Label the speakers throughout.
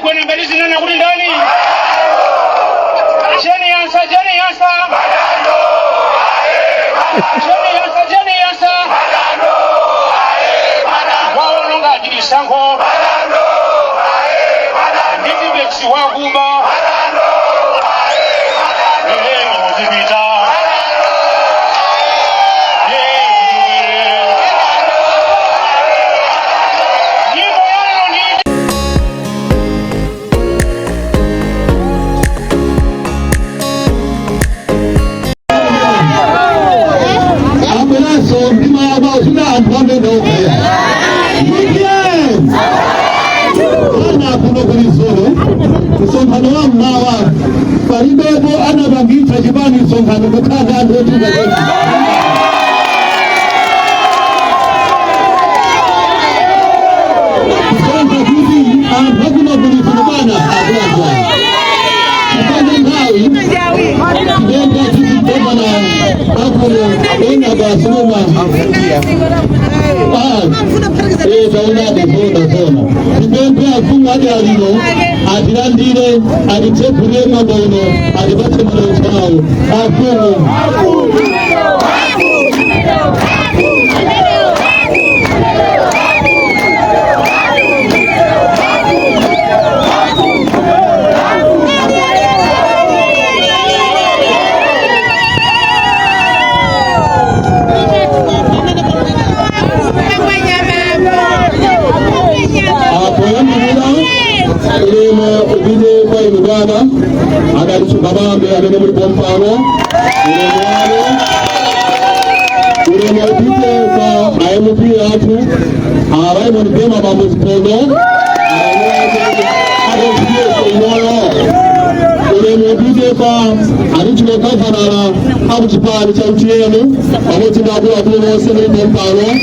Speaker 1: kwena mbalizi nana kuli ndani jeni yansa waononga jilisango nditi beksi wakuba muzibita Sonkano wa mnawa Paribebo ana bangita jibani sonkano Kukaga ando tuga jesu Sonka kudi Haguna kuli fulubana Agwaza Kipande ngawi Kibenda kiti mbana Akolo Ena basunuma Kibenda afunga adi alino Adirandire, aditepure mabono, adibate malochao, afumu. Ada Subabambe ada nomor pompano uremwa upite kwa IMP watu awai mwanipema mambo zipono uremwa upite kwa anichulo kafanara habu chipani cha utienu pamoja na abu abu wose nomor pompano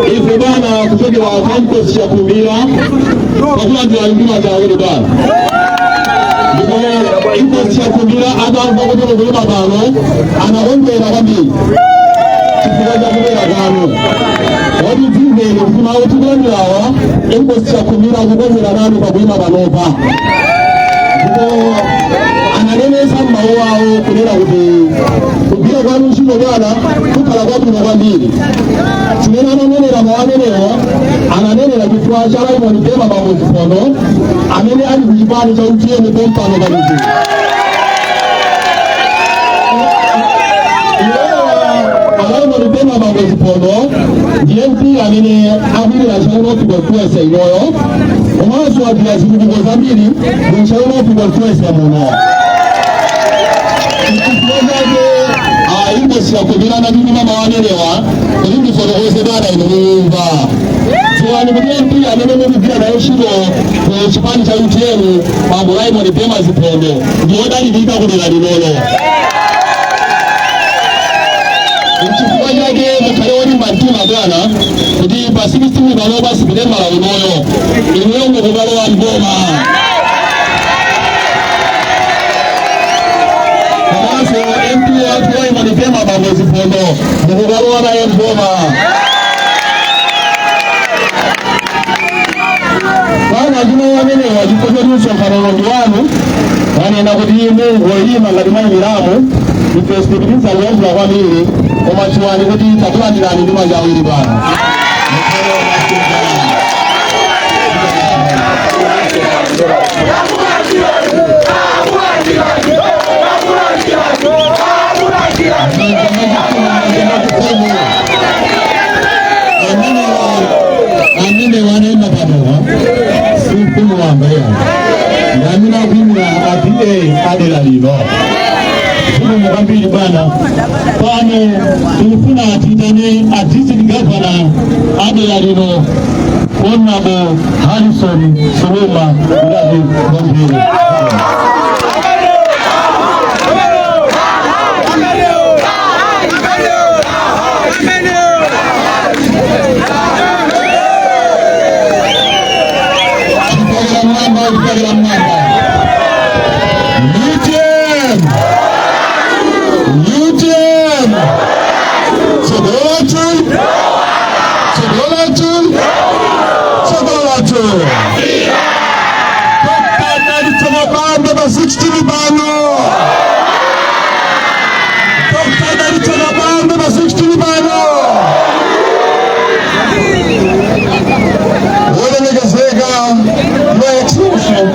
Speaker 1: Ife bana kutoke wa kampo siya kumira Kwa ndio ngima za wale bana Ndipo ipo siya kumira Ada mbago kwa mabano Anaombe na kambi Kifuwaja kumira gano Wadi zinge Kuna watu gani hawa Ipo siya kumira Kwa nani kwa kuima banopa Ndipo Ananene samba wao Kunera kuti Kubira kwa nushino bana Kukala kwa kuna kambi Sinena nene la mwaneneo ananene la kifua chala mwanipema mambo zipono amene ali kujibani cha utie mpempano kabisa ala mwanipema mambo zipono DMP amene abiri la chaino kwa kwese inoyo omaso wa biazi kwa zabiri kwa chaino kwa kwese muno Ipo siya kubila na dini mama wanelewa Kulimbi sono ose dada inuwa Tuwani mwenye ya nene mbila na yoshiro Kwa chipani cha UTM Mambolai mwani pema zipondo Ndiyoda ni vika kudela linolo Mchifuwa jage mkayoni mantuna gana Kudi pasimisti mbaloba sipilema la unoyo Inuyo mbalo wa mboma MP manipema mambo zipondo Mugaro na mboma Wana jina wanene wajikoje ruso kanono ndiwanu Wanena kuti Mungu oyima ngati mwana miramu Ifestibiliza uwezo wa mili Omachuwani kuti takula nilani ndima jawili bana Amine wanenda pamoja siku wambaya namina kwimira apie adela lino Fumu mkambili bana Pano tulifuna atitane Artistic Governor adela lino Honorable Harrison Soloma Ulazi Gambili moto. Dr. Nalitona ba 60 bano. Dr. Nalitona ba 60 bano. Wale megasega no exclusion.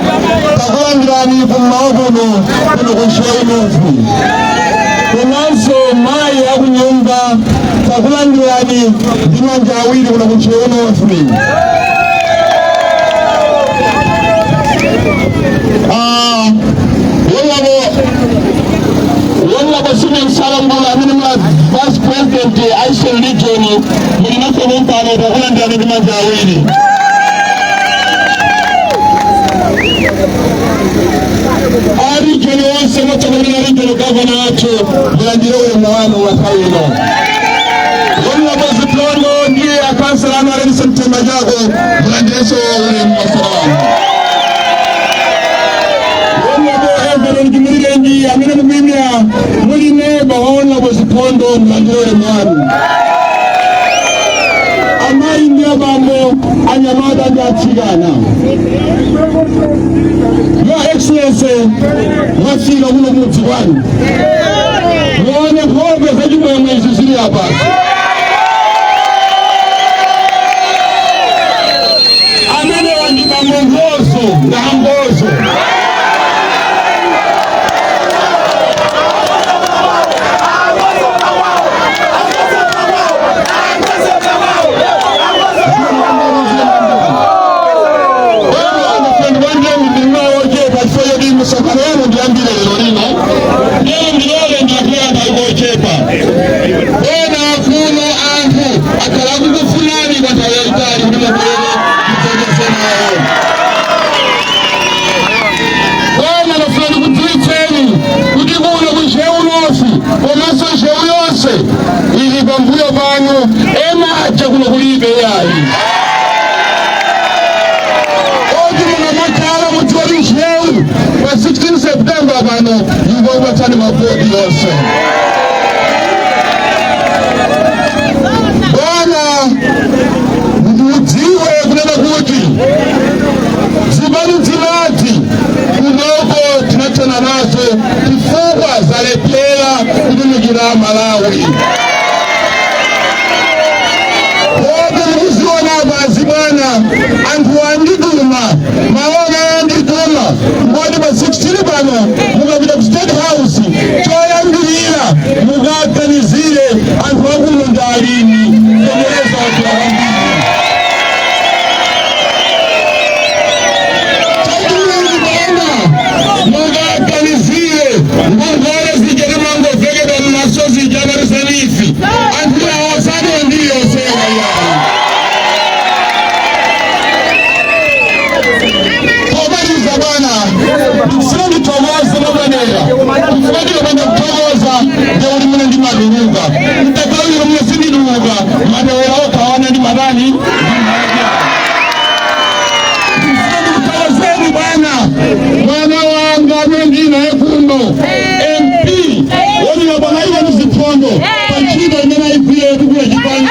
Speaker 1: Takulandirani kumaogono kuno kushoino. Kunanso mai ya kunyumba takulandirani dimanja awili kuno kushoino free. Wala Sunan Salambula minimum Vice President Aisha Region Mulinaso Montano takulandirani dimanja awili. Ari kene wonse motamulina region governor wacho mulandire ule mwano wa Kawino. Wala Bozitondo ndiye akansala na Renison Temajago mulandire so ule mwasalamu. Wala Boheveren Gimirengi amina mumimia muline bawona Bozitondo mulandire ule mwano. Amai ndiya bambo anyamada ndiya chigana. Your Excellency, wafika hulo mti wani. Muone hobe hajumu ya mwezizili hapa. Amene wandika mwongozo na hambozo. Sakarano ndiambile lorino ndiye ndiye ndaibochepa ona kuno antu akalagu fulani batayitali ndimo kwele mtendesena yao ona na fulani kutitseni kutikuno kusheunosi omaso sheu yose ili bambuyo banyu ema acha kuno kulibe yayi kwa 16 September bano yingo watani mabodi yose. Bwana mutiwe kunena kuti zibani tilati kunoko tinatana nazo kifungwa zalepela kudumikira Malawi. Wote mkuziona bazi bwana antu wandiduma maona wandiduma mwadi ba 16 bano mukabita ku State House choyambirira mukaganizire antu wakuno ndalini temereza watu wambiri chakulungi bana mukaganizire ngongole zijere mango vegeda mumasozi jamarisanifi antu ya wasane ndiyo sewa ya Tusirani togoza mabanera tufadile banda kutogoza ndio ulimuna ndi maduruga mtakawiro mwesini duruga madewera okawana ndi madani tusirani kutogozeni bana mwana wanga mwengine ekundo MP wani wabana iwa mzipondo pachido imena ipie kukula jipani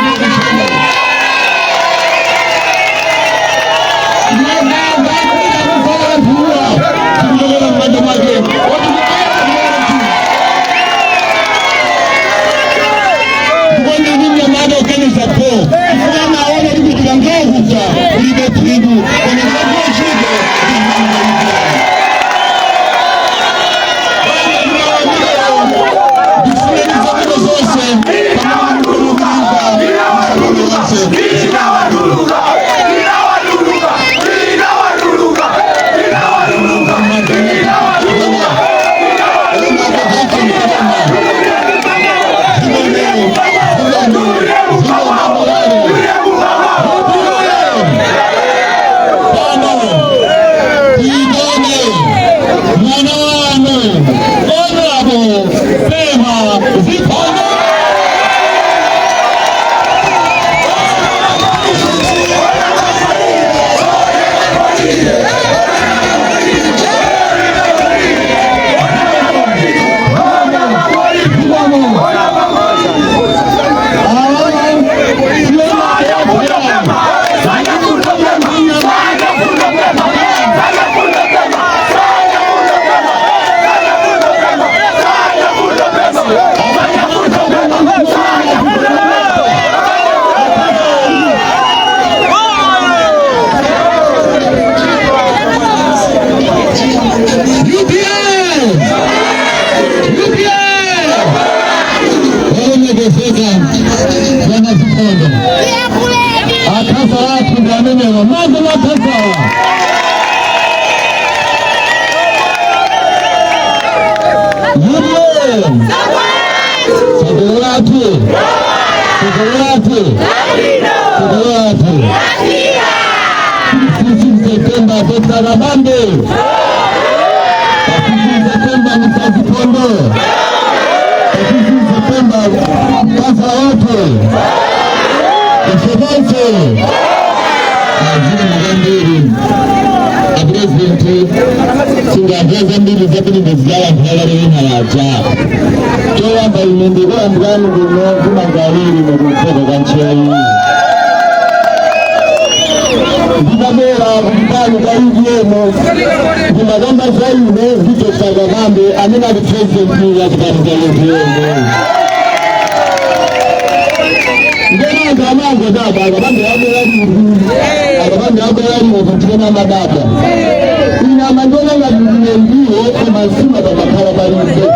Speaker 1: kulemewa maze makasawa yule Sekolati Septemba Dr. Bambe Septemba Mtazipondo Septemba Kasa wote Msebose Azini Mwambiri Presidenti Singapeza mbili zakini mezgala mpala rewina laja Chowa mba imendikua mgani guno kuma gawili mkuteka kanchei Ndikabela kukitani kaiji yemo Ndimagamba zaine Vito Sagabambe Amina the president ya kutani yemo Ndena ngamango daba Agabambe yabo yari Agabambe yabo yari Wakutikana madaba Ina mandona nga mbio Kumasima da makara barise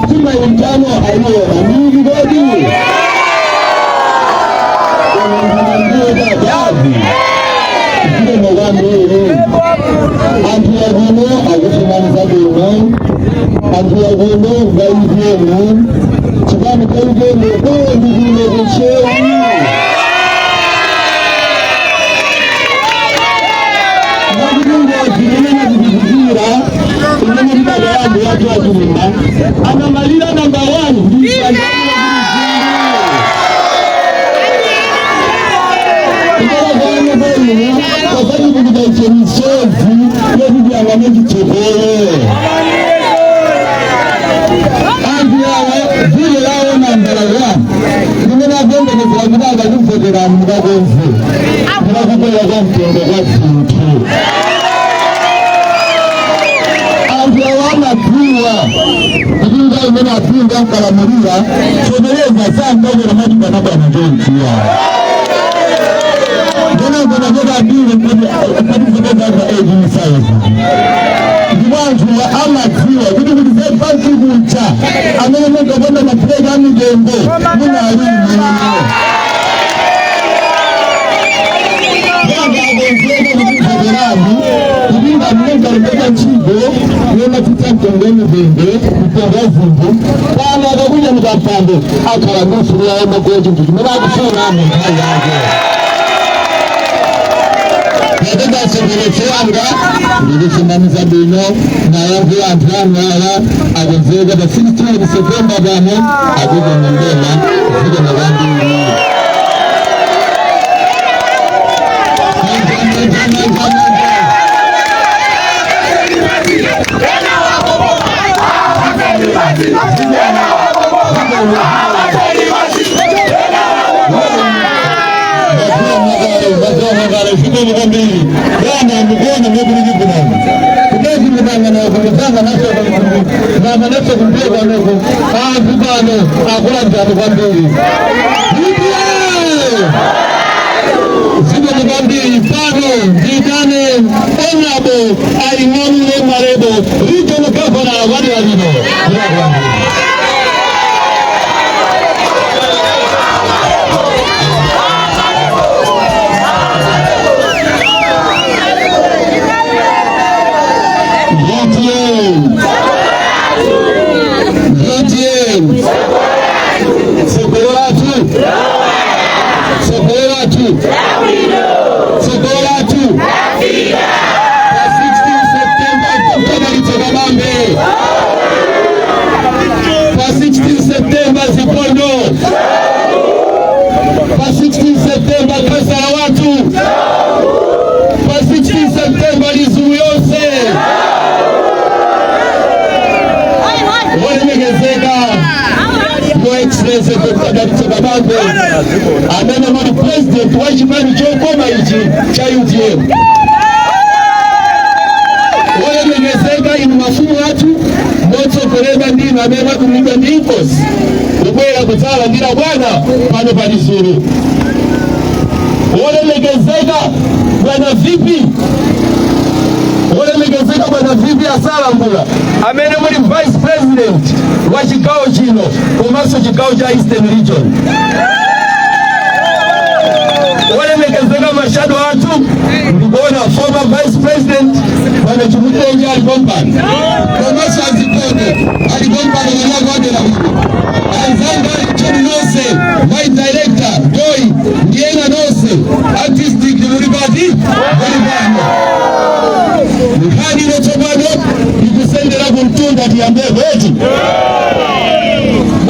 Speaker 1: Sima intano aiyo Nini godi Sima mwagambi Antiaguno Agusumani Sabino Antiaguno Gaizeno Chikani Kaizeno Kwa Ndizine Gishewi Anamalira namba 1 kwa sababu kujitaisha misozi yesu ya wamezi chokole anti yawe vile lao nambala 1 nimena gombe ni kwa kudaba kufotera mgagonzi kuna kukwela kwa mtende kwa zintu anti yawana kuwa kujinga imena pinga mkalamurira someleza saa mdogo na maji kanaba na jonti ya Kuna bile kwa ejini saizi Jibantu wa ama ziwa Kudu kudize pansi kucha Amene mwaka wanda matrega ami jembo Muna alini mwenye Yanga agenzene Kudize gerani Kudize mwaka rupeka chigo Nyema tita mtongeni zende Kutenga zimbu Kama akakuja mkapande Akara nusu ya ema kwa jintu Mwaka kusona ame Nataka sekelechanga ndilisimamiza bino na yangu antwana agenzega ba 16 September bane agogo ndema zige na bandi Shida ni kwambili Gana mkona mwebuli jipunani Kutezi mkutanga na kumutanga naso na manasa kumpega noko Kukano akula mtatu kwambili Shida ni kwambili Pano, Jitane, Onabo, Aimonu le Marebo Rito mkapo na wadi walino Shida kwambili Amena mwani president wajimani chokoma ichi cha UTM Wale mwenezeka inu mafumu watu Moto koreba ndino amena kuminga ndikos Ukwela kutala ndira wana Pano panisuru Wale mwenezeka Wana vipi Wale mwenezeka wana bwana Vivian Salambula amene muli vice president wa chigawo chino komanso chigawo cha Eastern Region. Olemekezeka mashado athu ndikuona former vice president bwana Chimutenge Aligompani komanso azikode Aligompani wanagodera huko anzanga chinose my director Joy ndiena nose artistic mulibati mulibano mkhani notobado ikusendera kumtunda tiyambe beti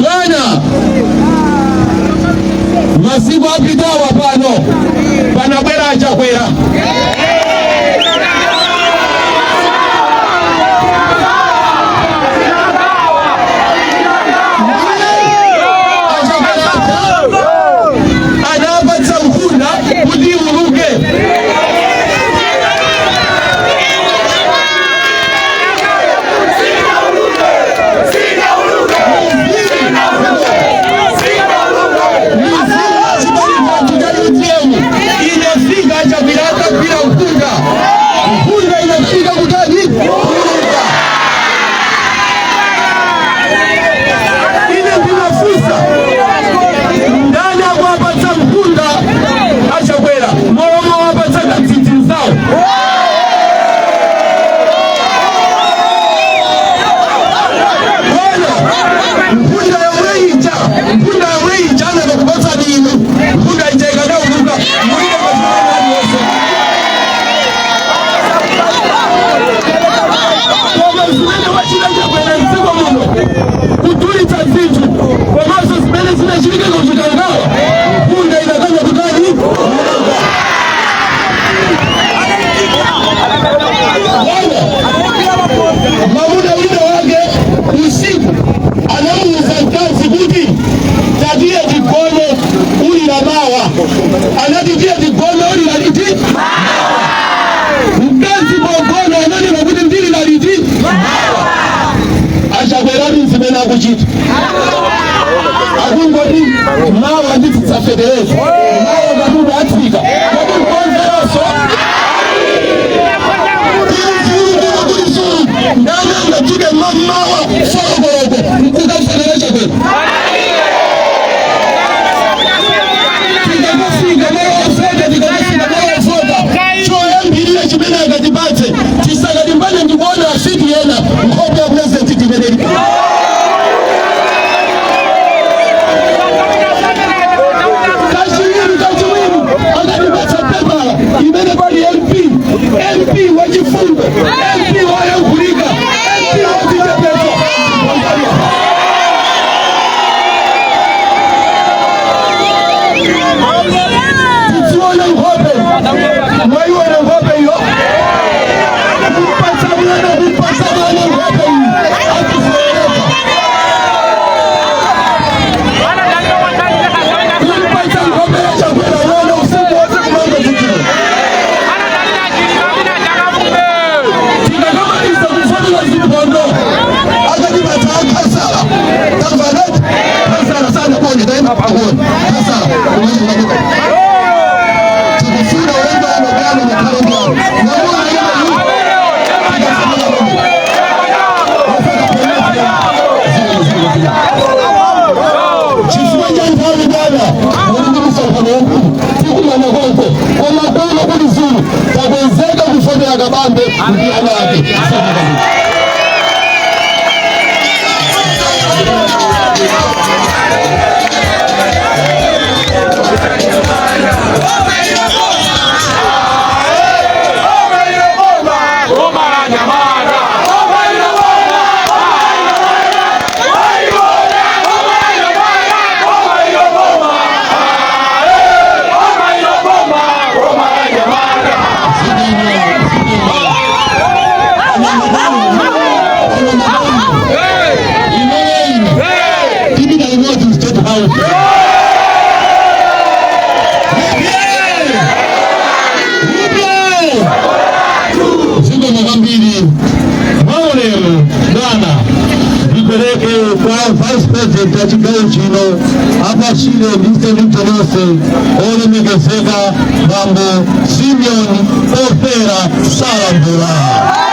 Speaker 1: bwana masiku apitawa pano panabwera achakwera anapatsa mfunda kuti uluke anatitia dikono uli laliti mkazi bogono anani mabuti ndili laliti ashaberani nsimena kuchita akungoti mawa nditi sa federation mawa gabuda Afrika gabuda kwanza yoso ndana ngachike mawa soko mkuka federation kwetu MP wajifunga MP wayakulika MP wajitepezo tusione ngope mwaione ngope hiyo mpata mwana ngope hiyo atufueleka mpata ngope ya chakula wana usiku wote kumanga zikini Vice President ya chigawo chino hapa Chile Eastern Region olemekezeka Bambo Simeon Opera Salambula.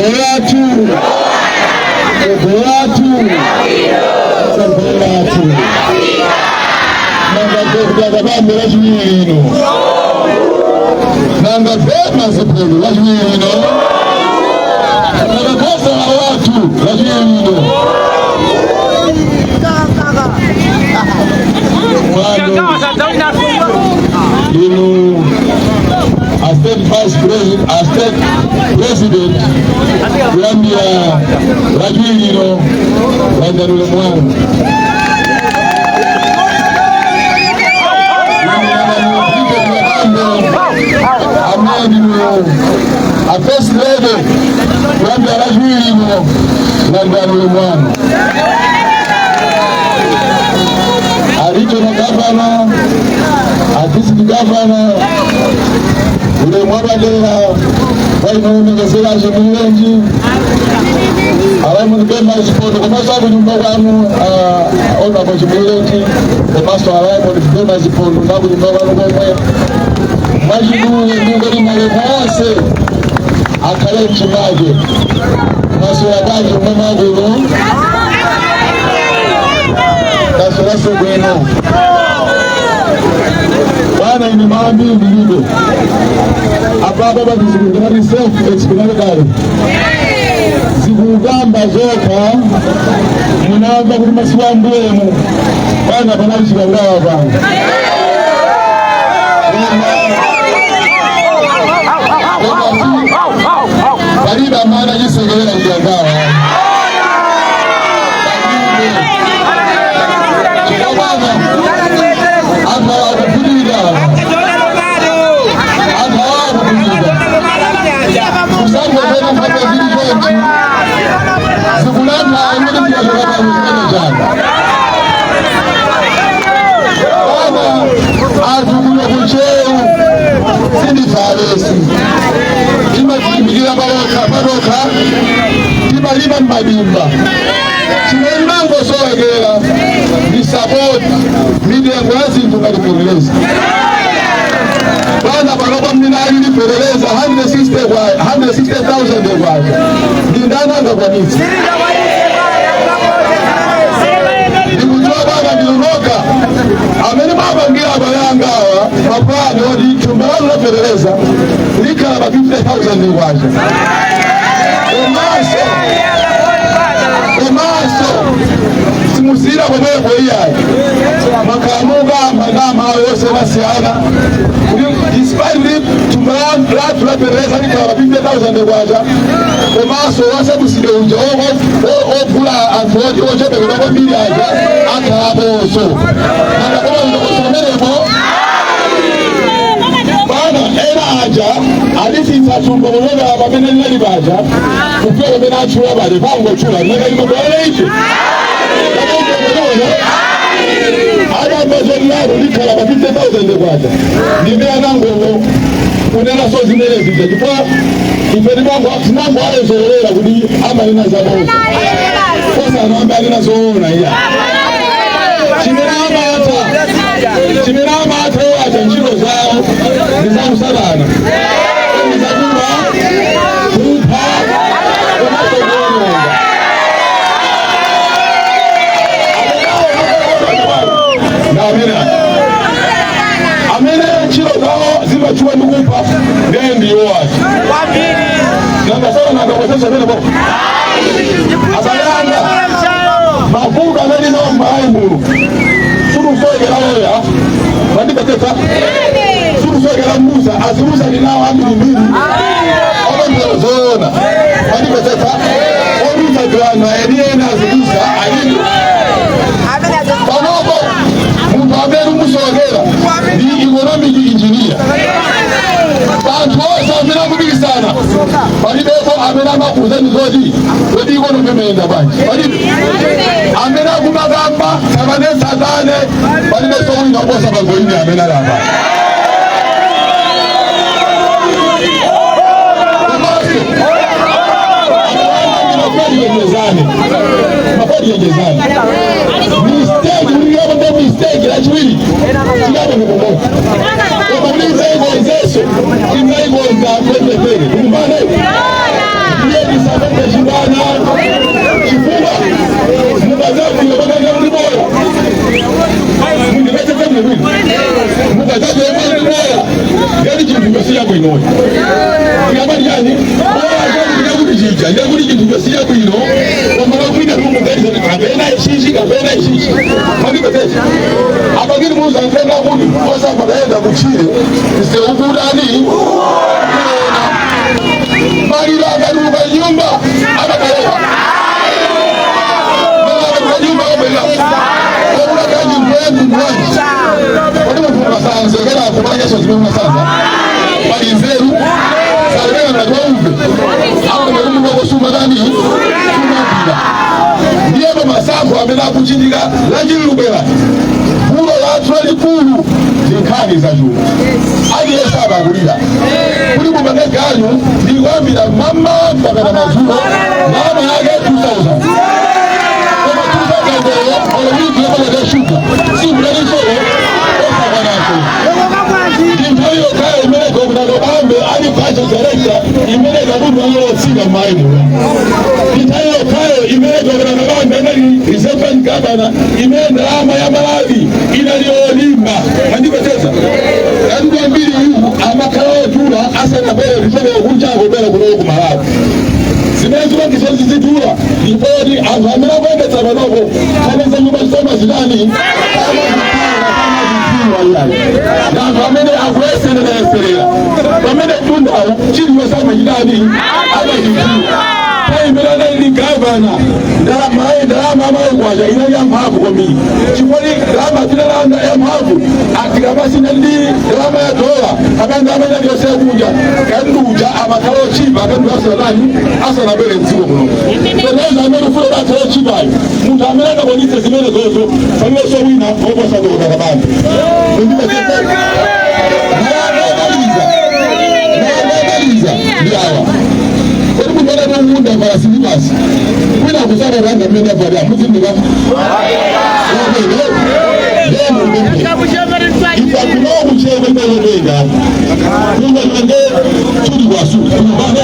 Speaker 1: Ogoyatu. Ogoyatu. Ogoyatu. Nanga kujaga bambe lajwino. Nanga fema sepulu lajwino. Nanga kasa watu lajwino. You as state vice president, as state president, Gambia, Rajwino, Wandarule Mwangu. A first lady, Gambia, Rajwino, Wandarule Mwangu. A regional governor, a district governor, ule mwabadela wainoonekesera chimulenji alaimundipema chipondo komasabu nyumba kwanu onako chimulenji komaso alaimundipema chipondo ndaku nyumba kwanu komwe mwachidule ndingoli maleko ose akhale mchimaje masoya kaji mwemagulo kasolase kweno wana ini maambi ndilibe ababa bazikungani self-explanatory zikugamba zoka munamba kuti masiwambwemu bana panalichikangawa pano paliba mana chisekelera kujangawa Liba mbadimba chimenango soegera ni support media ngwazi tukalipeleleza bana baroko mnali lipeleleza 160,000 kwaje ndindana ngakwanisi ndikutoa baba ndiroka ameni baba ngira abayangawa mapani odi tumbalo lapeleleza likala 50,000 kwaje Emaso simusira kwebekwe iyayi makamuga magama yose basiana despite tulapereza likala 50,000 kwaja emaso wase buside unja ovula antodi ochepekelako miliaja akaboso nakakomaosomeremo bana era aja alifisa chumbo mwenye abamene nali baja kupele mena chula bale pango chula nega imo bale ichi ada mazoni yaro likala 50,000 baja nimea nango unena sozi nele vija jipa ifeni mango ale zoolera kudi ama ina zaboza kosa anambe alina zoona iya chimirama hata wacha nchilo zao nizamu salana nizakuwa kupa na amena nchilo zao zima chua nukupa ngendi yowazi nanga sana nanga kwesesha nene boko abayanga mafuga nani nomba haimuru suru soegera oya bandika teta suru soegera musa azimusa ninao amiri mbili ondo zona bandika teta oruza grana eliena azimusa alini panopo muntu aberu musogera ni economic engineer bantu wose amena kubiri sana balibeko amena makuzeni zodi ikono pemenda banje amena kumagamba sabane satane balibeso winga bosa bagoyini amena lamba mafadi yengezane mistake uliyaba ndo mistake la chwili chigaba nukumoka uliza ego nzeso ina ego nza kwende pele kumane kintu basiya kwino yabanyani oya kujija ndakuri kintu basiya kwino wamara kwina rumu gari kabena ishishi mani betesha abagiri muza ngena kuni kosa badaenda kuchire ise ukudani mali la garuka nyumba abakalewa mala nyumba obela obula kanyi mwendu mwanji wadima tunasanze kala kumanya so zimwe sanza bali nzeru salera na twauve hapo mwendu kwa kusuma dani tunapida ndiye masafu amena kuchindika lajiri lubela pulo la twali pulu zinkani za juu ali esaba kulira kuli mubane ganyu ndiwambira mama mpaka na mazuo mama yake 2000 kama 2000 ndio olewiki ya shuka si mdani solo osaba nako ndiyo kaya imeleka kunalobambe ali pacha director imeleka budu wango singa maimu ndiyo kaya imeleka kunalobambe ngali reserve governor imeleka ama ya Malawi inaliolimba andikoteza yandu mbili amakao tula asa na bele risebe kunjago bele kuno Malawi simezo kisozi zitura ibodi azamira kwenda tabanogo kanisa nyumba soma zidani na famene agwese na eserera famene tunda chini wasama jidani ala jitu kai melana ni gavana ndara mama kwaja ina ya mhabu kwa mimi chipoli drama tunalanda ya mhabu atikabasi ndi drama ya dola abanga abanga ndio sekunja kanduja amakalo chiba kandu asalani asala bele nzigo muno beleza amero fulo bakalo chiba muntu amelanga bonite zimene zozo famwe so wina obo sado barabara ndime tete ndiawa kuri mwana n'umunda barasini basi kwina kusaba banga mena bari amuzindi bako ifa kuno kuchebe ndoyenga kumbe mende tuli wasu kumbane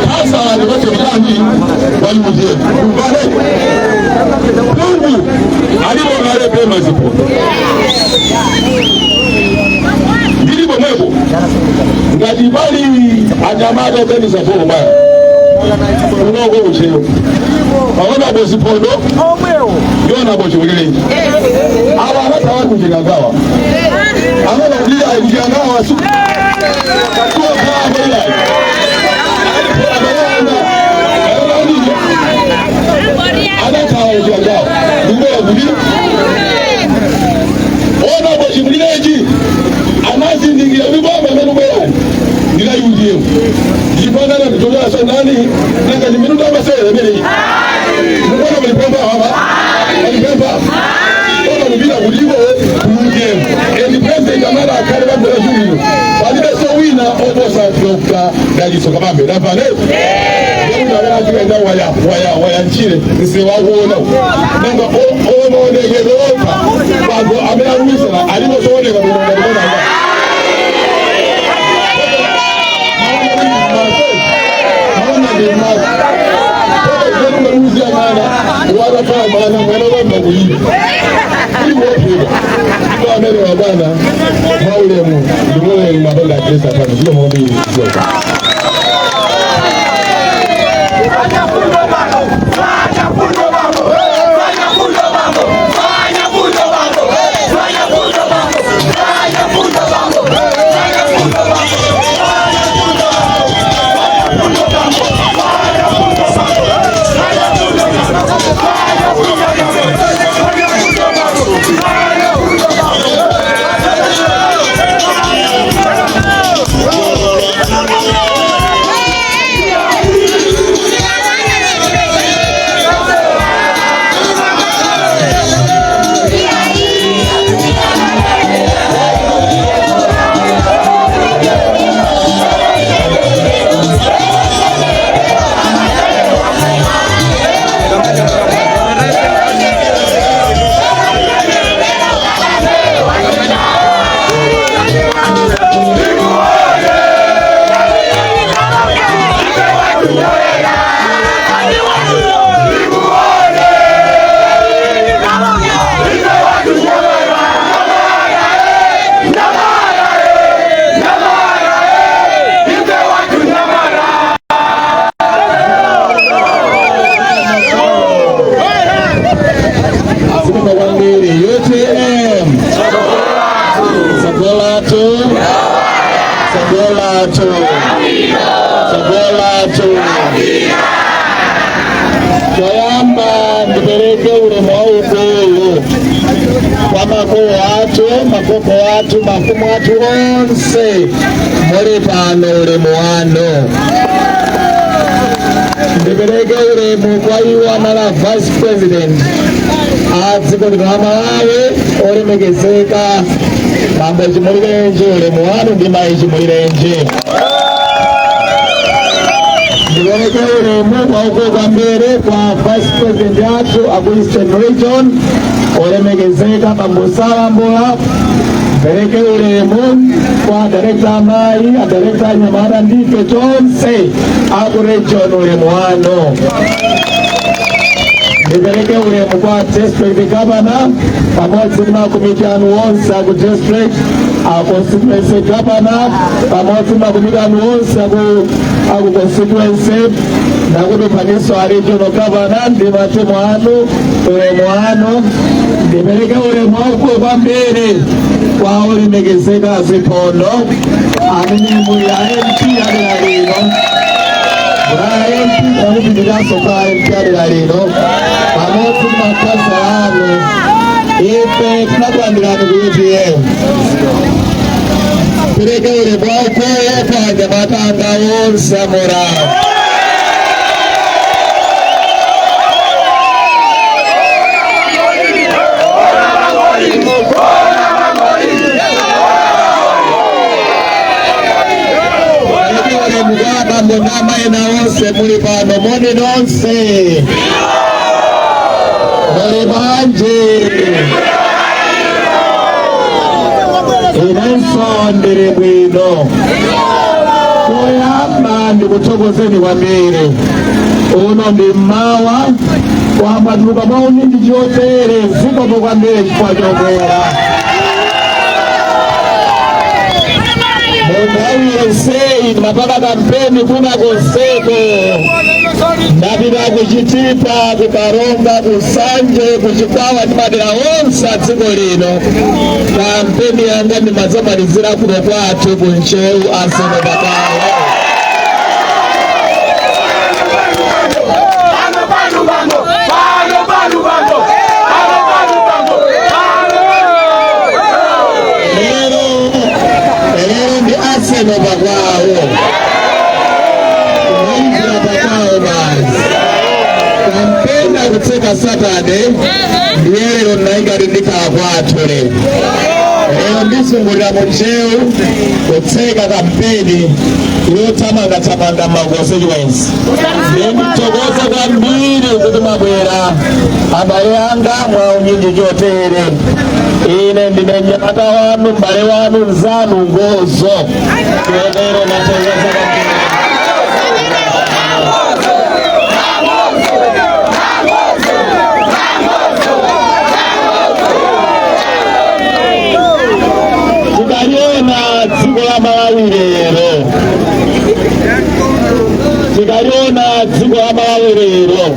Speaker 1: hasa ni watu ndani walimuje kumbane Mungu alipo ngale pema zipo ndilipo mwebo ngadibali ajamado kani saforo bana unogo ucheo baona bosi pondo yona bosi wengine aba hata watu kujagawa ana ndio kujagawa su kwa baba ana kawo kujagawa ndio ndio ona bosi mlileji anazi ndio baba mbele nila yujio jipanga na kutoa sanani nanga ni minuta basere mbele mbona mlipomba hapa mlipomba ona mbila kuligo kuje and president amara akareba mbele juu walibe so wina obosa Dr. Daliso Kabambe na pale ndio wanajienda waya nchile nisiwa kuona nanga ono negeroka bago amela ruisa alimo soone kwa ndio bana maule mu ndio mabanga pesa hapa ndio mambo hivi
Speaker 2: Thank you.
Speaker 1: Sogolatu. Choyamba ndipereke ulemu waukulu kwa makolo athu, makoko athu, mafumu athu onse muli pano ulemu wanu. Ndipereke ulemu kwa iwo anala Vice President a dziko lino la Malawi olemekezeka bambo Chimulirenje, ulemu wanu ndi mayi Chimulirenje. Ndipereke ulemu waukulu kwambiri kwa Vice President athu aku Eastern Region olemekezeka bambo Salambula. Ndipereke ulemu kwa Director amayi, a Director anyamata ndife tonse aku region ulemu wanu. Ndipereke ulemu kwa District Governor pamodzi ndi makomiti anu onse aku District, a Constituency Governor pamodzi ndi makomiti anu onse aku Constituency nakuti paniso a Regional Governor ndi matimu anu ulemu wanu. Ndipereke ulemu waukulu kwambiri kwa olemekezeka Ziphondo amene muli a MP adera lino. Nakupitiraso kwa MP adera lino pamodzi ndi makhansala anu. Ife tinakulandirani ku UPM. Ndipereke ulemu waukulu kwa anyamata anga onse a Moravu. Mbona maina onse muli pano moni nonse muli banje inenso ndiri bwino. Koyamba ndikuthokozeni kwambiri. Uno ndi mmawa kwambatuluka maunindi chotere zikomo kwambiri chifukwa chobwera. Sei mapaka kampeni kuna konseko ndapita kuchitipa, kukaronga, kusanje, kuchikwawa ndi madera onse a dziko lino. Kampeni yanga ndimadzamalizira kuno kwathu ku Nchewu Ansembe Bakawo. Ansembe Bakawo. Kampeni akutseka Saturday ndiye lero naingati ndikakwatule. Lero ndisungulira mu Nchewu kutseka kampeni yotamanga makonstituency. Ndithokoza kwambiri kuti mwabwera abale anga mwaunyinji chotere. Ine ndine nyamata wanu, mbale wanu, nzanu Ngozo. Lero nathokoza kwambiri. Tikaliona dziko la Malawi lero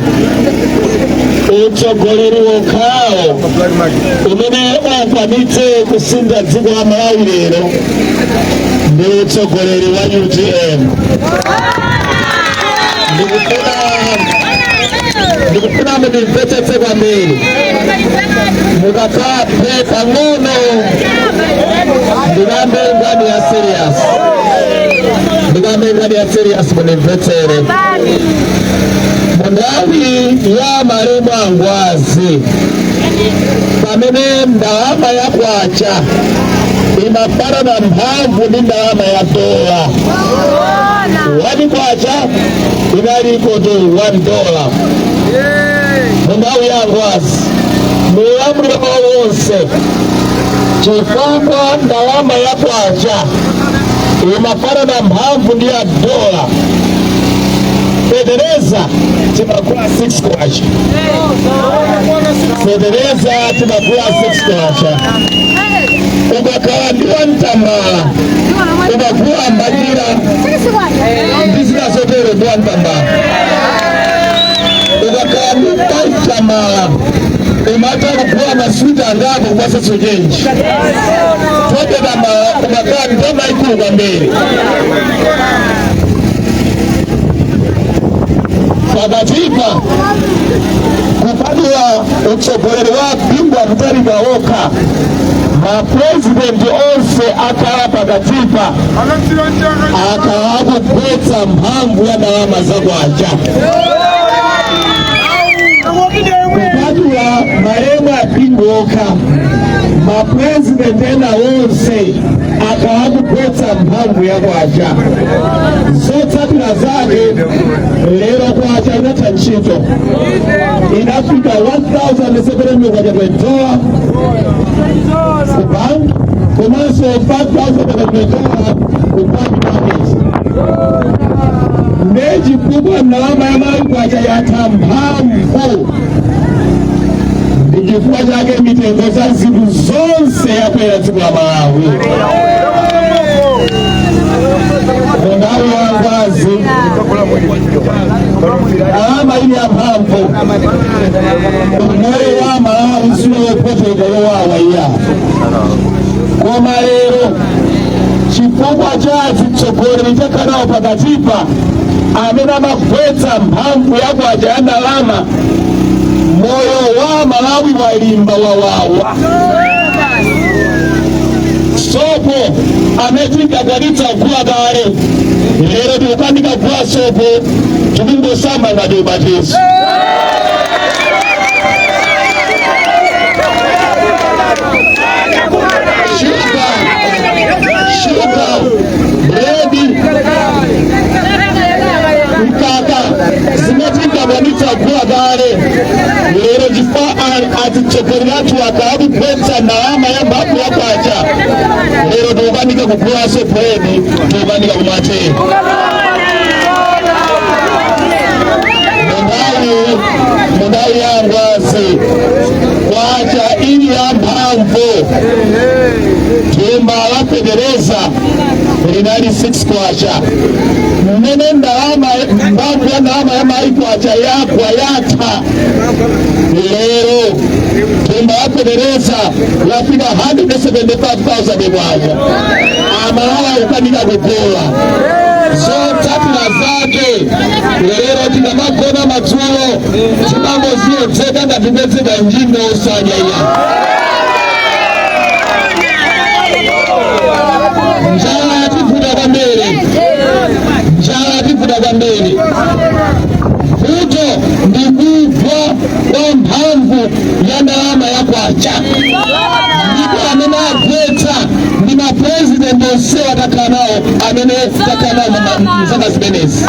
Speaker 1: utsogoleri wokhawo umene ukwanitse kusintha dziko la Malawi lero ndi utsogoleri wa UTM. Ndikufuna mundimvetsetse kwambiri. Mukakhala pang'ono ndikambe nkhani ya serious. Ndikambe nkhani ya serious mundimvetsere. Munthawi ya malemu angwazi pamene ndalama ya kwacha imafanana mphamvu ndi ndalama ya dola. Wani kwacha inaliko to $1. Munthawi ya angwazi mulamuliro wonse chifukwa ndalama ya kwacha imafanana mphamvu ndi ya dola. Federeza timakula 6 kwacha. Federeza timakula 6 kwacha. Ukakhala ndi wamtambala ukakuwa mbadira ndizinazotere ndi wamtambala. Ukakhala ndi wamtambala umata kukuwa masuta angapo kwa seso jenji. Tote kumagani kama ikunga mbele pagatipa kupadua uchoborere wa bingwa mtari gaoka mapresident onse akala pagatipa akawabu kweta mpangu ya dawama za gwaja kupadua marema ya bingoka mapresident ena onse akawabu kweta mpangu ya gwaja zota bila zake lero kwa chana chanchito inafika 1,700 kwa jabetoa kupang kumaso 5,000 kupang damage meji kubwa mnawama ya mali kwa chayata mpampu ikifua jake mitengoza zibu zonse ya kwela tukula Malawi Mungawi wangazi alama ili ya mpampu mwere wa Malawi suno wepote igolo wa waya kwa malero chifukwa chazi chokore nitaka nao pagatipa amena makweta mpampu yako ajayanda lama moyo wa Malawi walimba wawawa sopo ametika garita kuwa gare lero tukandika kuwa sopo tumingo samba na debatesu shuka bredi mkaka zimetika garita kuwa gare lero jifaa atichokeri yatu wakabu kweta na ama ya mbapu ya kwacha lero tukandika kukuwa sopo edi tukandika kumate Mundawi yangwase kwacha ili ya mpamvu tumba la Federeza linali 6 kwacha mnene ndalama mpamvu ya ndalama ya mai kwacha yakwa yata lero tumba la Federeza lafika 175,000 mwaja amalala ukanika kupola so tapila zake lero tina makona matulo timango zio teka nga tibeze na njingo usanya ya njala atifuda kwa mbele njala atifuda kwa mbele futo ndikuvwa kwa mpamvu ya ndalama ya kwacha ndipo amena kweta ndima president ose watakanao amene takanao mzaka zimenezi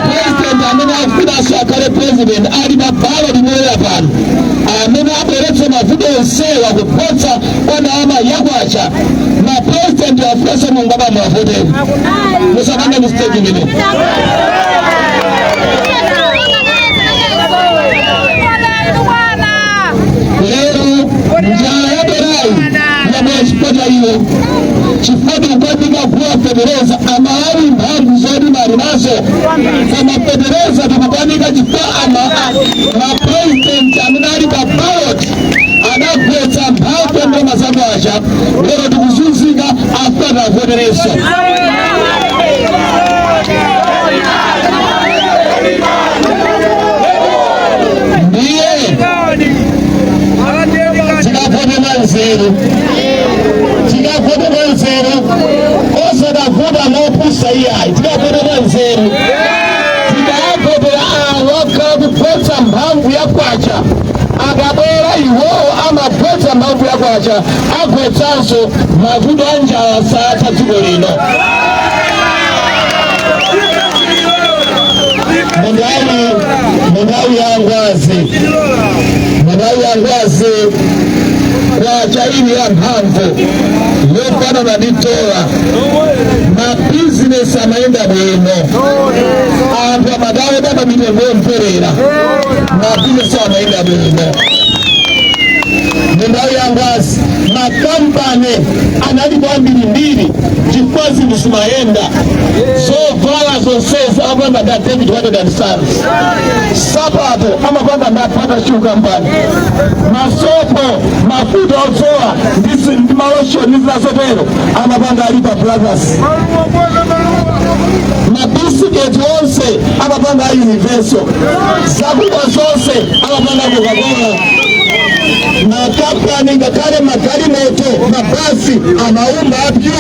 Speaker 1: president amene afuna swakale president ali mabalo limwela pano amene aberetso mavuto ose wakupotsa kwa ndalama ya kwacha president wafesa mungaba mwavote musabanga mistake mene lero njala ya berai ya mweshipota hiyo chifoto ukwandika kuwa Federeza amahari mpamvu zodi marinazo kama Federeza tukupandika chifaa president aminari babalot anakweta mpamvu ndo mazamu washa lero tukuzunzika after the Federation Tikafote manzero osa da vuda lopusa iya tikafote manzero tikafote awaka kupotsa mpamvu ya kwacha akabera iwo amapotsa mpamvu ya kwacha akwetsanso mavuto anjala sata dziko lino Mundawi yangwazi kwacha ili ya mpamvu yofana na nitola business amaenda bwino amba madawe dama milengo mperera business amaenda bwino mundawi yangazi makampani analipo ambiri chikwazi msumayenda zovala zonseza amapanga da David Wade and Sons sapato amapanga da Partnership Company masopo mafuta osoa ndi maloshoni zinazotero amapanga Alipa Brothers mabisiketi onse amapanga Universal zakubwa zonse amapanga Coca-Cola makampani ngakale magari moto mabasi amaumba apyu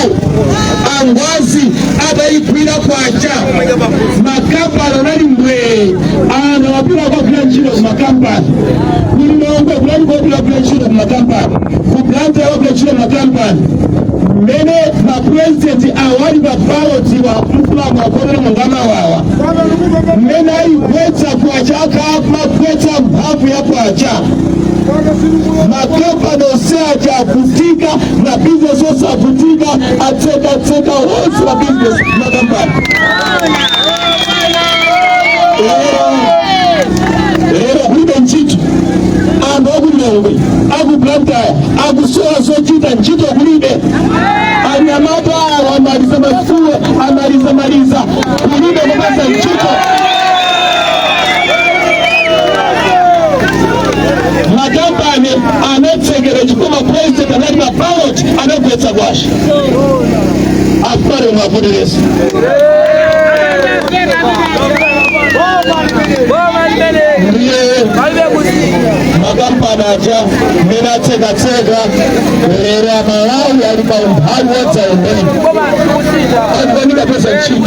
Speaker 1: angwazi abayikwira kwacha makampani anali mbwe ana wapira kwa kila nchino makampani kulilongwe kulali kwa kila nchino makampani kublante wa kila nchino makampani mene mapresidenti awali bafaloti wa mfula mwakone mungama wawa mene ayikweta kwacha akakweta mpafu ya kwacha makampani oseaja afutika na business ose afutika ateka wose wa business makampani lero kulibe nchito ando okulongwe akuplantaya akusola sochita nchito kulibe anyamata amaliza masuwe amaliza kulibe kupasa nchito makampani anetsengere chikoma president anali maballot anagwetsa kwashi afare mwapoderesa makampani aja mena tseka lera Malawi alipa umphawi wotsaembeni alipanika pesa nchini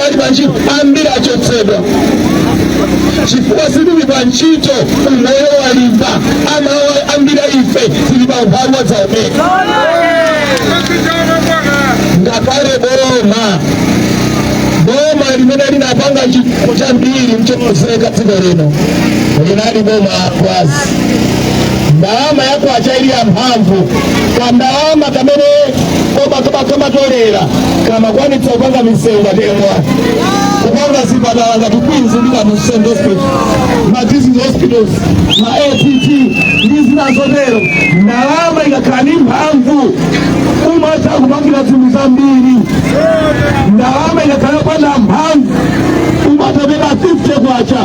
Speaker 1: alipa nchini ambiri achotsedwa chifukwa sili pa ntchito umoyo walimba ama ambira ife sili pa umphawi wotsaembeni ngakale boma limene linapanga chifukwa chambiri mchoseka dziko lino linali boma akwazi ndalama yakwacha ili ya mphamvu kandalama kamene kamatolera kamakwanitsa kupanga misewu katengwa kupanga zipatala ngati Queens ndika mu St. Hospital ma district hospitals ma ATT ndi zinazotero ndalama ikakhala ndi mphamvu umatha kupangira zinthu zambiri ndalama ikakhala panda mphamvu umatapeka 50 kwacha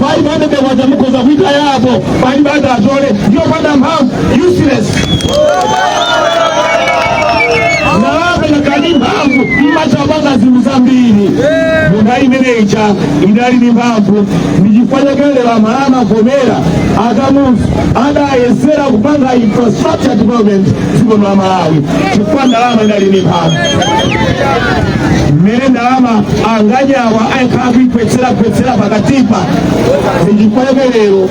Speaker 1: 500 kwacha mukhoza kuita yapo pali bada atole ndiyo panda mphamvu useless ndalama ikakhala ndi mphamvu imatha kupanga zinthu zambiri mundayi imeneyicha idali ndi mphamvu ndichifanyekelewa malama vomera akamufu adayesera kupanga infrastructure development dziko la Malawi chifukwa ndalama idali ndi mphamvu mmene ndalama anganyawa ayikhala kuikwetsera pakatipa ndichifanyekelewa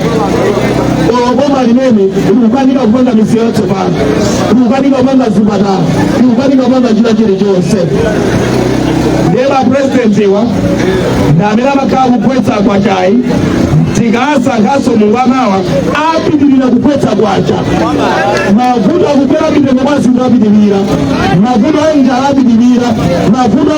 Speaker 1: boma limene likukanika kupanga misewu yatsopano likukanika kupanga zipatala likukanika kupanga china chilichonse ndeba president wa ndamela makhala kukwetsa kwachayi tikasankhanso mungwamawa apitirira kukwetsa kwacha mavuto akukwera mitengo kwa zinthu apitirira mavuto a njala apitirira mavuto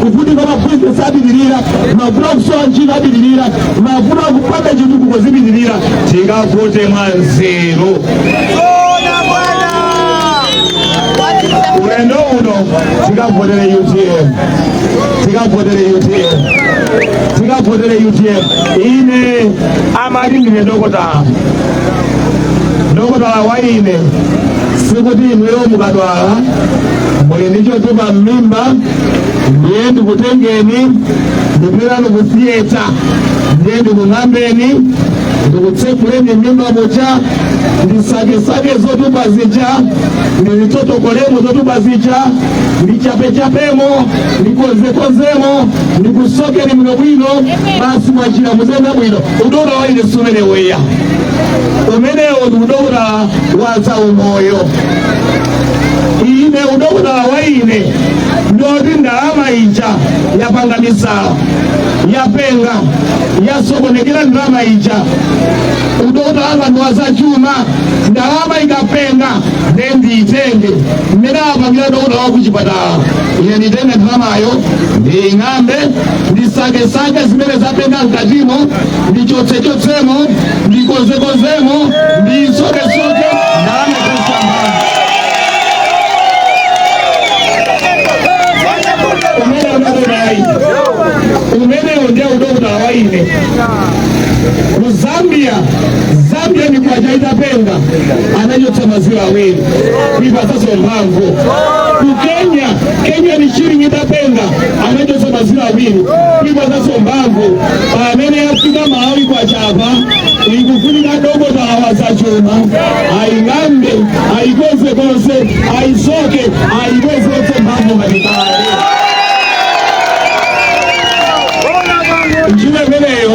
Speaker 1: kuvutika mabusiness apitirira mavuto akusowa ntchito apitirira mavuto akupanga chitukuko zipitirira tikavote mwanzeru ulendo uno tikavotere UTM ine amalindire dokotala waine sikuti imwero mukadwala muli ndi chotupa m'mimba ndiye ndikutengeni ndipirani ku theater ndiye ndikung'ambeni ndikutsekuleni m'mimba mucha ndisakesake zotupa zija ndizitotokolemo zotupa zija ndichapechapemo ndikonzekonzemo ndikusokeni mno bwino basi mwachira muzenda bwino udora waine sumene weya umenewo ndi udora waza umoyo ine udokotala waine ndoti ndalama ija yapanga misawa yapenga yasokonekera ndalama ija udota abantu wazachuma ndalama ikapenga ndendiyitenge mmene apangira dokota wakuchipatala ine nditenge ndalamayo ndiying'ambe ndisakesake zimene zapenga mkatimo ndichotsechotsemo ndikozekozemo ndisokesoke ndalama kusambana umene ndia udokota waine ku Zambia ni kwa jaita penga ananyota maziwa awili kuipa sasa mpango. Ku Kenya ni shilingi itapenga ananyota maziwa awili kuipa sasa mpango. Amene Afrika mahali kwa chapa ikufunika dokota wazachuma aing'ambe aigoze aisoke aigoze wote mpango malikale njime meneyo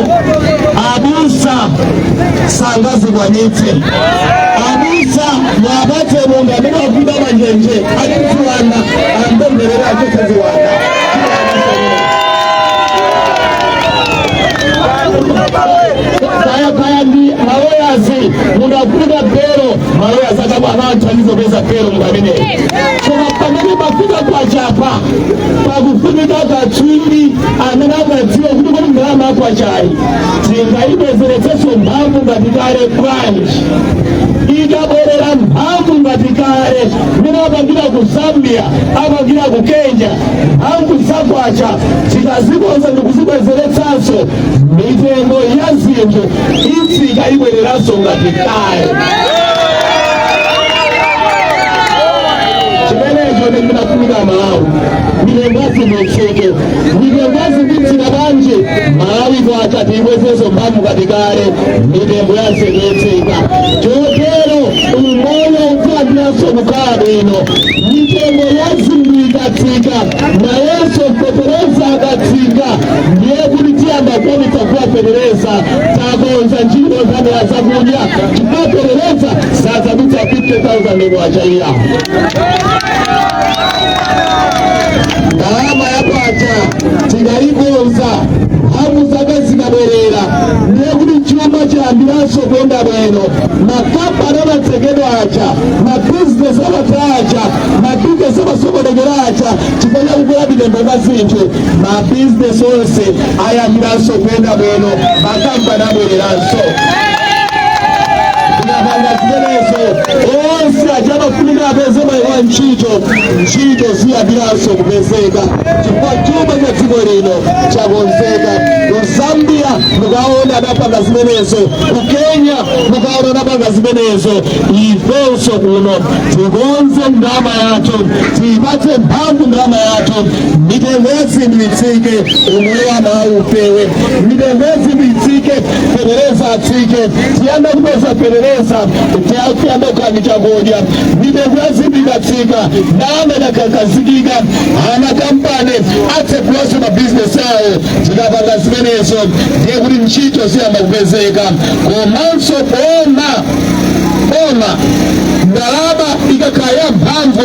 Speaker 1: abusa sangazi kwanitse abusa wabate munga nima kuda manjenje alikuwana ambemberera achokaziwana kaya ndi maoyazi munakuda pero maoyazi akabwana antanizo beza pero mungabene koma pamene mafika kwa chapa pakufunika katswiri amene akadziwa kuti kodi ndalama akwa chayi tingaibwezeretseso mphamvu ngati kale bwanji ikabwerera mphamvu ngati kale mene apangira ku Zambia apangira ku Kenya mphamvu zakwacha tikazikonza ndikuzibwezeretsanso mitengo ya zinthu itsika ibwereranso ngati kale chimenecho ndikunafunika Malawi milengazi mitsike milengazi mitsika banje Malawi kwacha tibwezezo mphamvu ngati kale mitengo yanse itsika chotero umoyo udzambiranso kukhala bwino mitengo ya zinthu ikatsika nayenso fetereza akatsika ndiye kuti tiyamba kuonetsa kuwapetereza takonza ntchito zamera zakudya tikuwapetereza sadzadutsa 50,000 kwachaira ndalama yakwacha tikaikonza mphamvu zake zikabwerera ndiye kuti chuma chiyambiranso kuyenda bwino makampani amatsekedwa acha mabizinesi amatacha mabizinesi amasokonekera acha chifanya kukwera mitembo ya zinthu mabizinesi onse ayambiranso kuyenda bwino makampani abwereranso tikapanga zimenezo onse achamafunika apeze mayiwa ntchito ziyambiranso kupezeka chifukwa chuma cha dziko lino chakonzeka. Ku Zambia mukaona adapanga zimenezo, ku Kenya mukaona adapanga zimenezo, ifenso kuno tikonze ndalama yathu tiyipatse mphamvu ndalama yathu mitengo ya zinthu itsike umoyo wa Malawi upewe mitengo ya zinthu itsike fetereza atsike tiyambe kupeza fetereza tiyambe kukhala chakudya mitengo ya zinthu ikatsika ndalama ikakazikika amakampani atsekulanso mabizinesi awo tikapanga zimenezo ndiye kuti ntchito ziyamba kupezeka komanso bona ndalama ikakhala mphamvu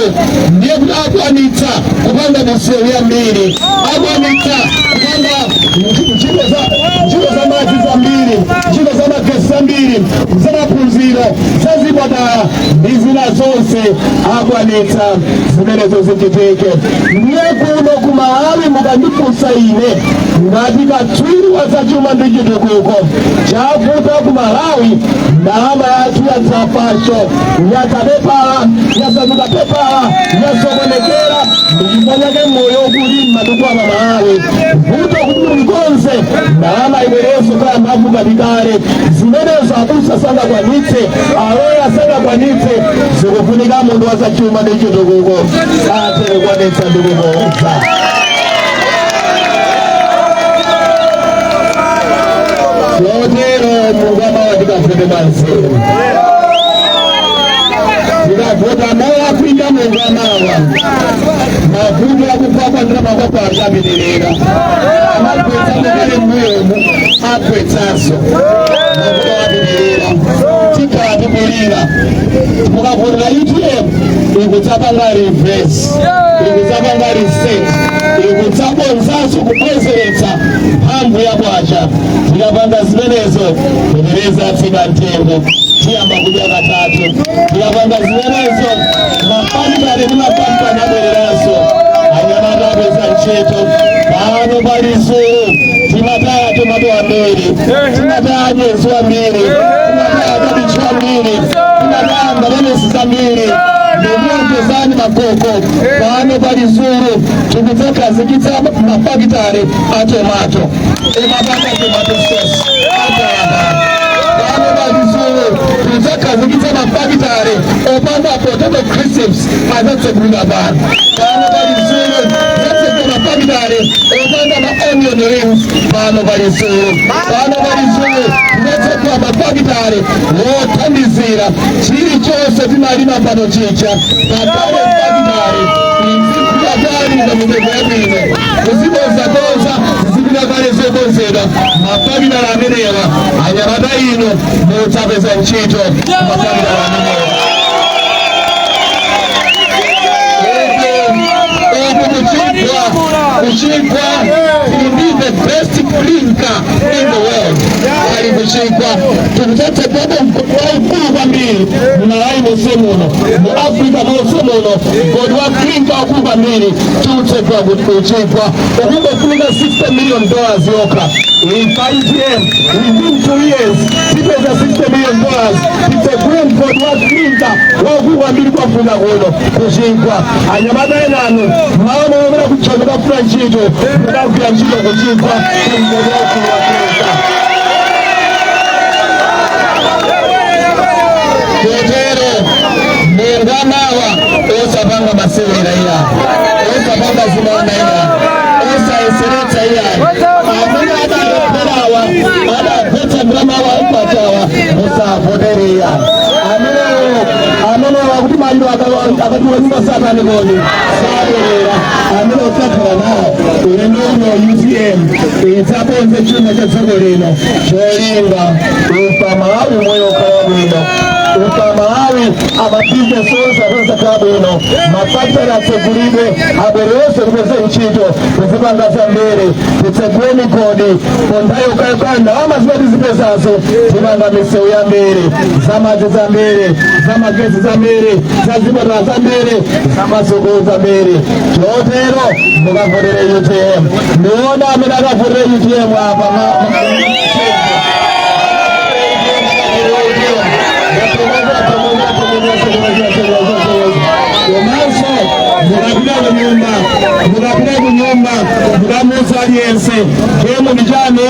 Speaker 1: ndiye kuti akwanitsa kupanga misewu yambiri akwanitsa kupanga ntchito za madzi zambiri ntchito za magesi zambiri zamaphunziro zazipatala ndi zina zonse akwanitsa zimenezo zichitike. Ndiye kuno ku Malawi mukandifunsa ine ngati katswiri wa zachuma ndi chitukuko chavuta ku Malawi ndalama yathu yadzapasho yadzapepala yasanduka pepala yasokonekera ndichifanyake moyo kulima ndikuwa pa Malawi vuto kuti mulikonse ndalama ibwereso kaya mphamvu ngati kale zimenezo abusa sangakwanitse aloya sangakwanitse zikufunika munthu wa zachuma ndi chitukuko atere kwanitsa ndikukonza. Lotero mungama watikafete manseru tikavota moya kuinda mungamawa mavuto akupakwa ndirama kwapa akapitirira amagwetsa mukale mmuyomu agwetsaso mavuto apitirira tikatipulira mukavotera UTM ikutsapanga reverse ikutsapanga reset ikutsakonzaso sikukozeretsa mphamvu ya kwacha tikapanga zimenezo kupereza tsika mtengo tiyamba kudya katatu tikapanga zimenezo mapambane ndi mapambane abwereranso anyamata apeza ntchito pano pali Zulu timataya tomato ambiri timataya nyezu ambiri timataya kabichi ambiri timataya mbalanesi zambiri ndimuyongezani makoko pano pali Zulu tikudzakazikitsa mafakitare a tomato emapata tomato sauce pano pali Zulu tikudzakazikitsa mafakitare opanga potato crisps adzatsekulika pano pali Zulu mafakitare opanga ma-onion rings pano pali Zulu tinotsekula mafakitare wothandizira chilichonse timalima pano chicha patale mafakitare izikuyataliza mitengo yabwino kuzikonzakonza zizipita kale zokonzedwa mafakitare amenewa anyamata ino mudzapeza ntchito mafakitare amenewa kuchikwa indeed the best clinker in the world ali kuchikwa tukutete baba waukulu kwambiri mnalai musemuno mu Africa musemuno godwa clinker wakulu kwambiri tukutete kuchikwa ukuba kulinga $60 million yoka in 5 years within 2 years tipeza $60 million it's a great godwa clinker wakulu kwambiri kwa Africa kuno kuchikwa anyamata enano maona wamena kuchokera Franchito mudakira ntchito kuchikwa kumgogo wakulu wa Africa kotero munganawa osapanga masewera iya osapanga zinaona iya osaeseretsa iya amene adaperawa adapetsa mramawa ipatawa osapotere iya amene wakuti maliro akatiwanyuma satani koni saberera amene osakhala nawo ulenono UTM idzaponze chuma cha dziko lino cholinga upamalawi moyo ukhala bwino upamalawi amabizinesi onse apezakhala bwino mafakitare atsegulidwe abwererese kupeza ntchito kuzipanga zambiri titsegule migodi ponthawi ukayokhala ndalama zimati zipezazo zipanga misewu yambiri zamadzi zambiri zamagezi zambiri zazipatala zambiri zamasukulu zambiri chotero mukavotere UTM ndiona amene akavotere UTM apa komanso mukapita kunyumba mukamusa aliyense kemu ndi chani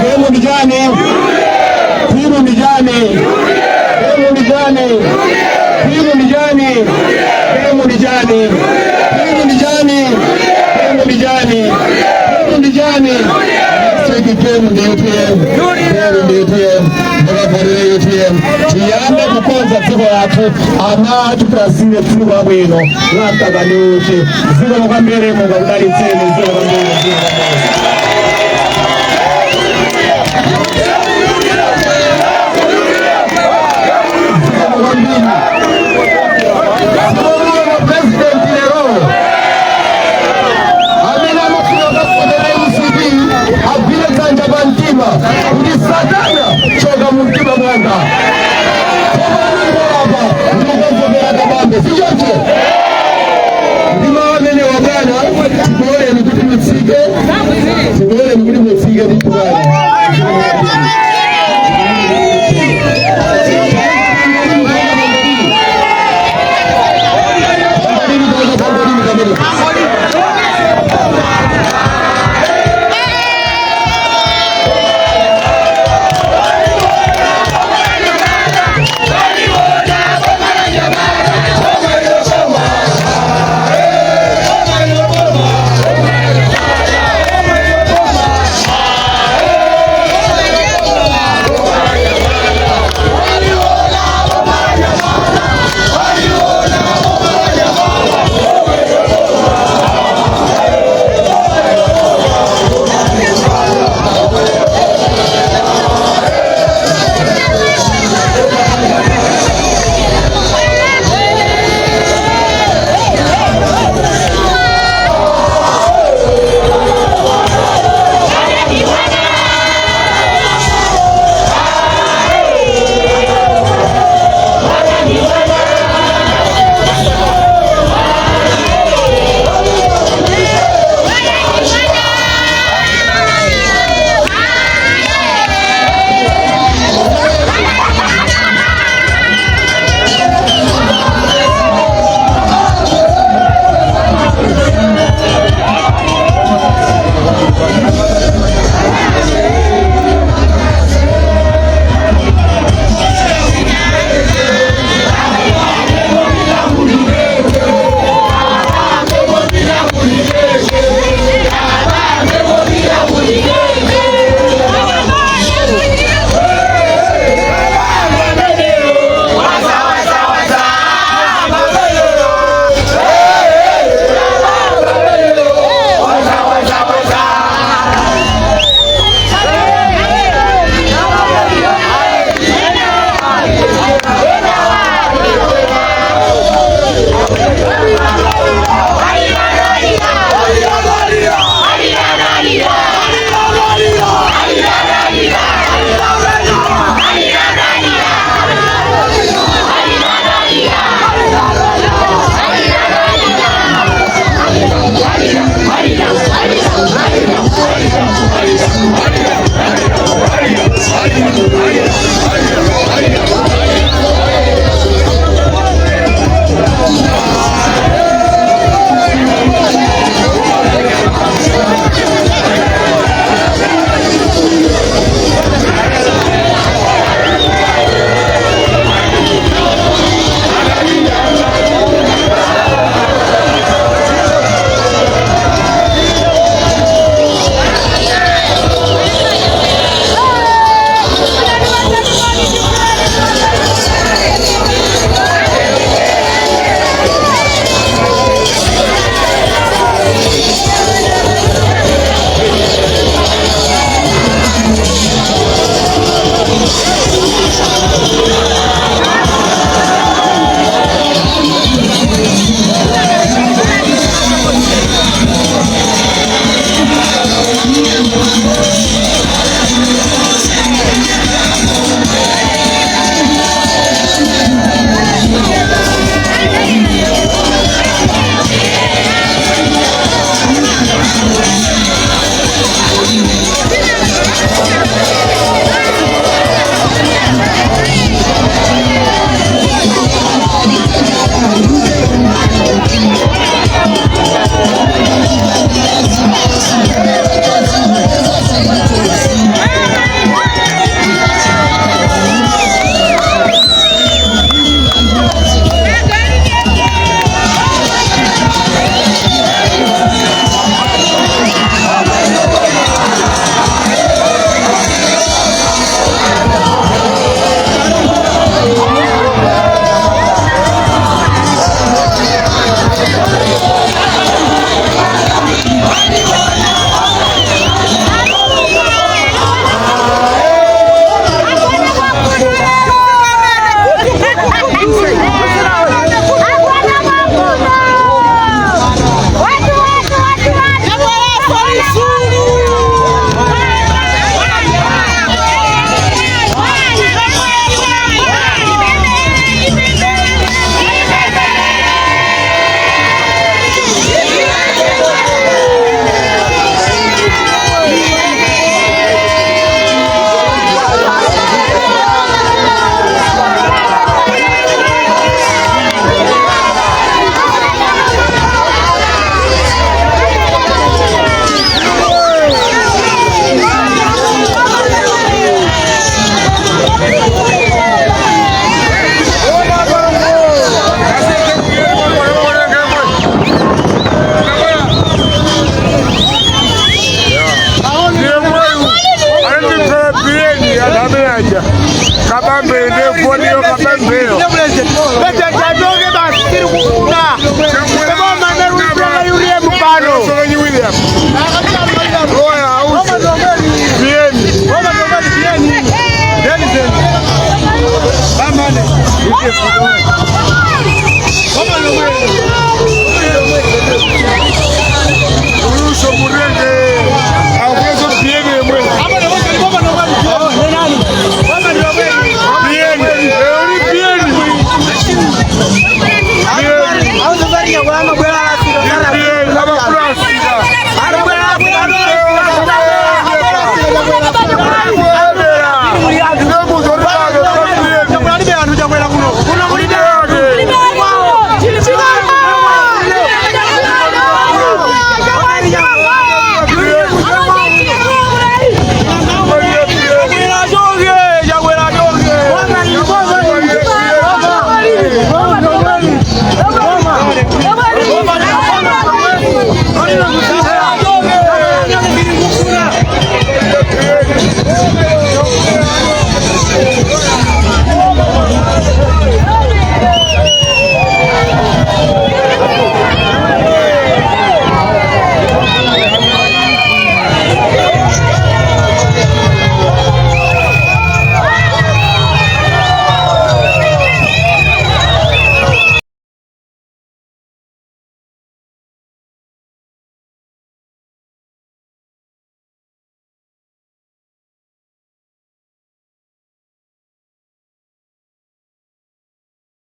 Speaker 1: kemu ndi chani timu ndi chani kemu ndi chani timu ndi chani kemu ndi chani timu ndi chani kemu ndi chani kemu ndi chani Seki kemu ndi UTM kemu ndi UTM mukavotere UTM tiyambe kukonza dziko lathu ana atiplasire tsiku labwino lakakaniuche ziko mukambere mukakudalitseni ziko kwambiri choka mumtima mwanga sichoche ndima wamene wabwana tikuoleni kuti mutsike nditubali